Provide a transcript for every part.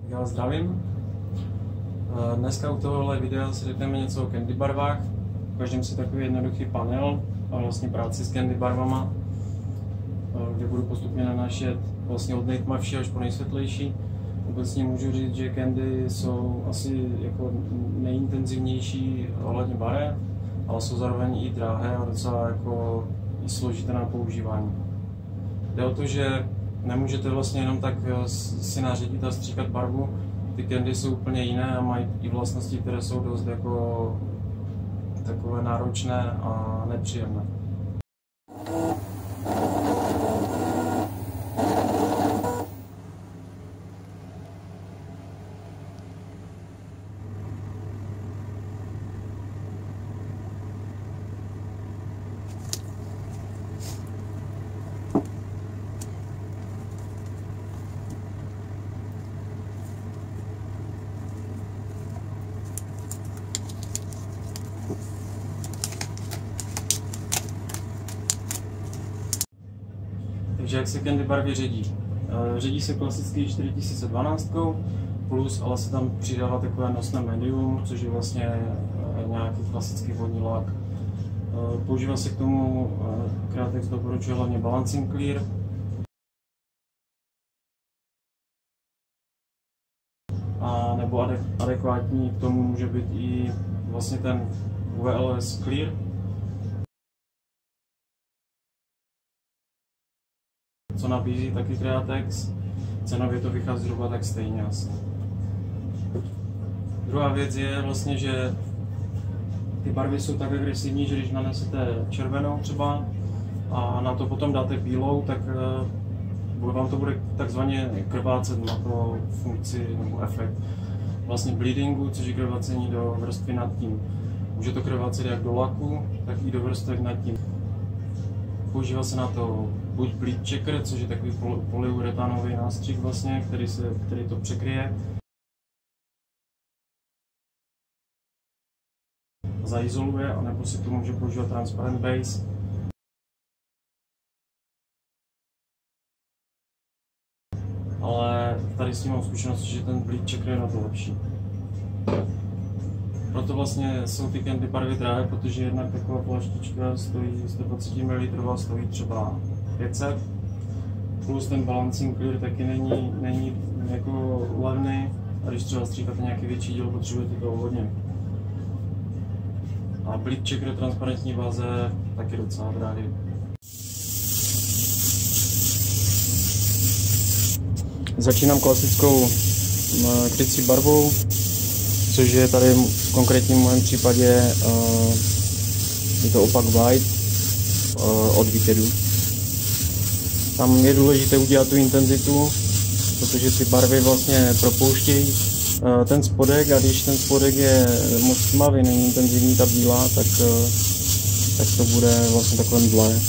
Já zdravím. Dneska u tohohle videa si řekneme něco o candy barvách. Ukážeme si takový jednoduchý panel a vlastně práci s candy barvama, kde budu postupně nanášet vlastně od nejtmavší až po nejsvětlejší. Obecně můžu říct, že candy jsou asi jako nejintenzivnější ohledně barev, ale jsou zároveň i drahé a docela jako i složité na používání. Jde o to, že nemůžete vlastně jenom tak si nařídit a stříkat barvu. Ty candy jsou úplně jiné a mají i vlastnosti, které jsou dost jako takové náročné a nepříjemné. Takže jak se candy barvy ředí? Ředí se klasický 4012 plus, ale se tam přidává takové nosné medium, což je vlastně nějaký klasický vodní lak. Používá se k tomu, Createx doporučuje hlavně Balancing Clear. A nebo adekvátní k tomu může být i vlastně ten VLS Clear. Co nabízí taky Createx, cenově to vychází zhruba tak stejně asi. Druhá věc je vlastně, že ty barvy jsou tak agresivní, že když nanesete červenou třeba a na to potom dáte bílou, tak vám to bude takzvaně krvácet na to funkci nebo efekt vlastně bleedingu, což je krvácení do vrstvy nad tím. Může to krvácet jak do laku, tak i do vrstev nad tím. Používá se na to buď bleed checker, což je takový polyuretanový nástřih vlastně, který to překryje. Zaizoluje, anebo si to může používat transparent base. Ale tady s tím mám zkušenost, že ten bleed checker je na to lepší. Proto vlastně jsou ty candy barvy drahé, protože jednak taková plaštička stojí 120 ml, stojí třeba 500. Plus ten Balancing Clear taky není jako levný, a když třeba stříkáte nějaký větší díl, potřebujete toho hodně. A bleed checker transparentní báze taky docela drahý. Začínám klasickou krycí barvou, což je tady v konkrétním mém případě je to opak white od Wicked. Tam je důležité udělat tu intenzitu, protože ty barvy vlastně propouštějí ten spodek, a když ten spodek je moc tmavý, není intenzivní ta bílá, tak to bude vlastně takové mdlé.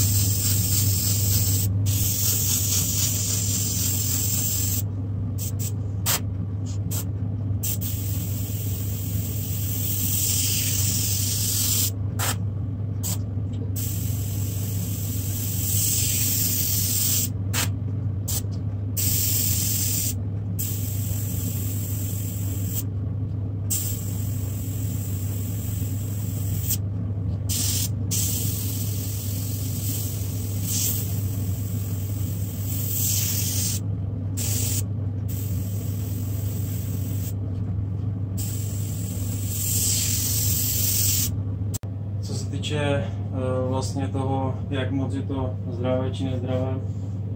Vlastně toho, jak moc je to zdravé či nezdravé,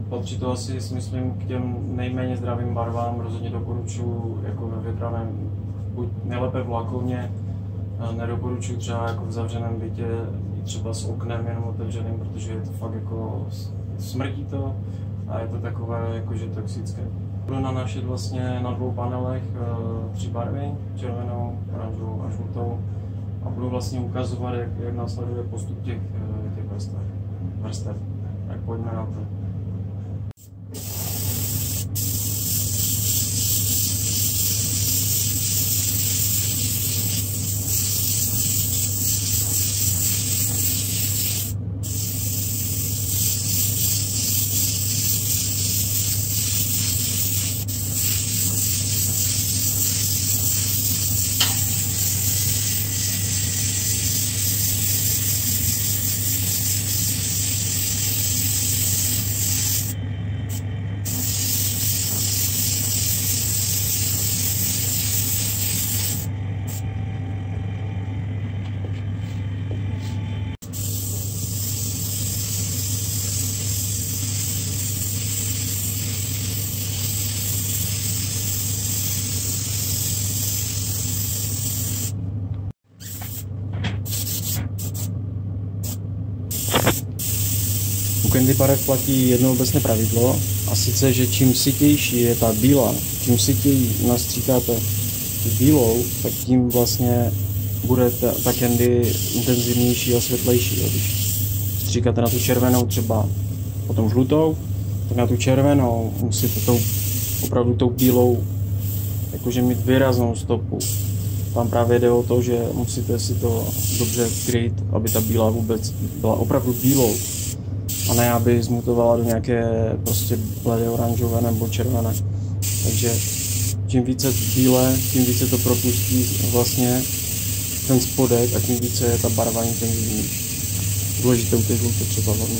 patří to asi, si myslím, k těm nejméně zdravým barvám. Rozhodně doporučuji jako ve větraném, buď nejlépe v lakovně, nedoporučuji třeba jako v zavřeném bytě, i třeba s oknem jenom otevřeným, protože je to fakt jako smrdí to a je to takové jakože toxické. Budu nanášet vlastně na dvou panelech 3 barvy, červenou, oranžovou a žlutou. A budu vlastně ukazovat, jak následuje postup těch vrstev. Tak pojďme na to. candy barev platí jedno obecné pravidlo, a sice, že čím sytější je ta bílá, čím sytěji nastříkáte bílou, tak tím vlastně bude ta candy intenzivnější a světlejší. Když stříkáte na tu červenou třeba potom žlutou, tak na tu červenou musíte opravdu tou bílou jakože mít výraznou stopu. Tam právě jde o to, že musíte si to dobře kryt, aby ta bílá vůbec byla opravdu bílou a ne aby zmutovala do nějaké prostě bledé oranžové nebo červené. Takže čím více bílé, tím více to propustí vlastně ten spodek a tím více je ta barva intenzivnější. Důležité u té žluté třeba hlavně.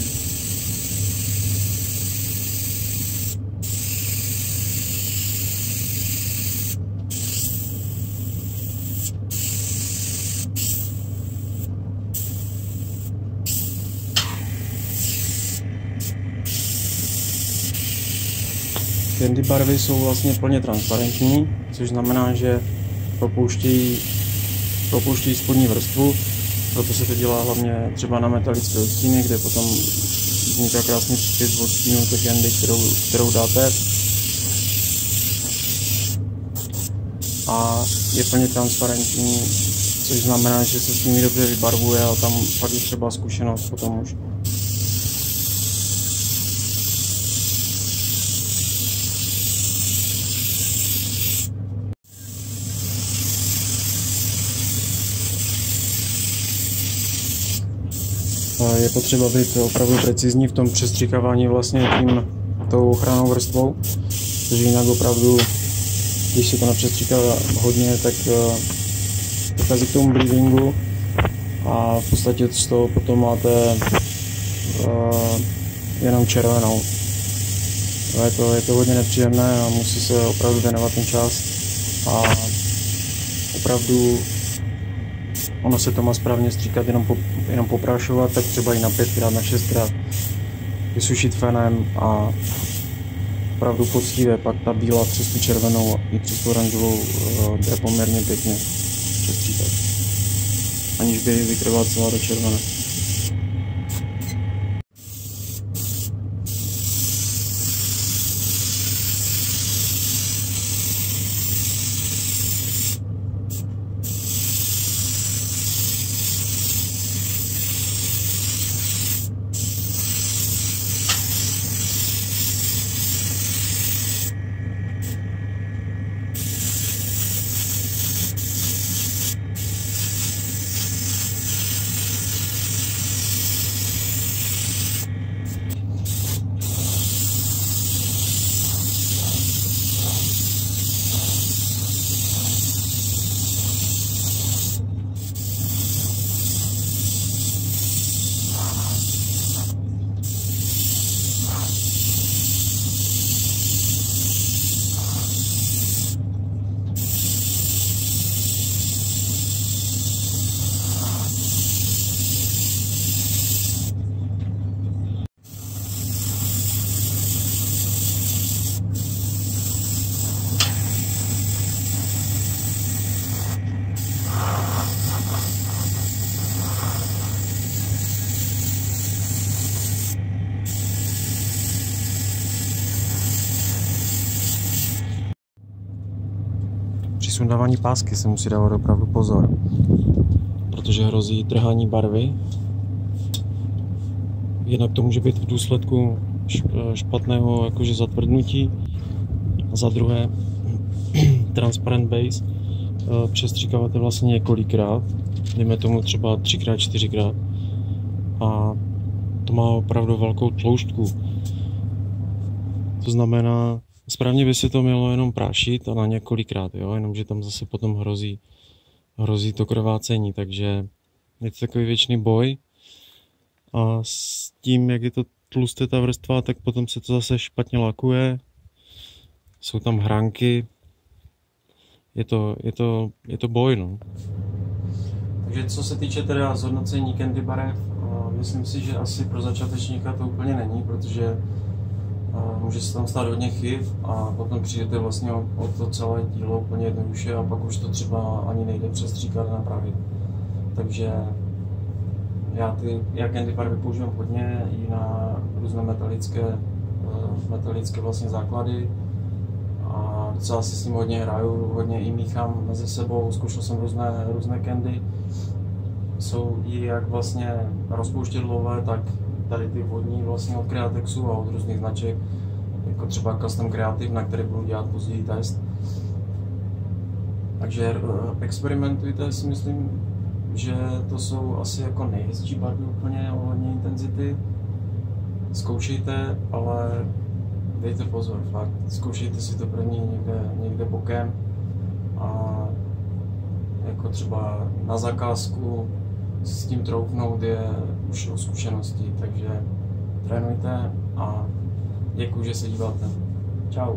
Candy barvy jsou vlastně plně transparentní, což znamená, že propouštějí spodní vrstvu, proto se to dělá hlavně třeba na metalické odstíny, kde potom vzniká krásný přípis odstínu té candy, kterou dáte. A je plně transparentní, což znamená, že se s nimi dobře vybarvuje a tam pak je třeba zkušenost potom už. Je potřeba být opravdu precizní v tom přestříkávání vlastně tou ochrannou vrstvou, protože jinak opravdu, když se to nepřestříká hodně, tak dochází k tomu bleedingu a v podstatě z toho potom máte jenom červenou. Je to hodně nepříjemné a musí se opravdu věnovat ten čas a opravdu ono se to má správně stříkat, jenom poprášovat, tak třeba i na 5x, na 6x, vysušit fenem a opravdu poctivě pak ta bílá přes tu červenou i přes tu oranžovou jde poměrně pěkně přestříkat, aniž by vykrvácela do červené. Při sundávání pásky se musí dávat opravdu pozor, protože hrozí trhání barvy. Jednak to může být v důsledku špatného jakože zatvrdnutí a za druhé transparent base přestříkáváte vlastně několikrát, dejme tomu třeba 3x, 4x a to má opravdu velkou tloušťku. To znamená, správně by se to mělo jenom prášit a na několikrát, jo? Jenomže tam zase potom hrozí to krvácení, takže je to takový věčný boj a s tím, jak je to tlusté ta vrstva, tak potom se to zase špatně lakuje, jsou tam hránky, je to boj, no. Takže co se týče teda zhodnocení candy barev, myslím si, že asi pro začátečníka to úplně není, protože může se tam stát hodně chyb a potom přijdete vlastně o to celé dílo úplně jednoduše a pak už to třeba ani nejde přestříkat a napravit. Takže Já candy barvy používám hodně i na různé metalické vlastně základy a docela si s tím hodně hraju, hodně i míchám mezi sebou, zkoušel jsem různé candy. Jsou i jak vlastně rozpouštědlové, tak tady ty vodní vlastně od Createxu a od různých značek, jako třeba Custom Creative, na který budu dělat později test. Takže experimentujte, si myslím, že to jsou asi jako nejhezčí barvy úplně ohledně intenzity. Zkoušejte, ale dejte pozor, fakt. Zkoušejte si to první někde bokem a jako třeba na zakázku s tím troufnout je už o zkušenosti, takže trénujte a děkuji, že se díváte. Čau.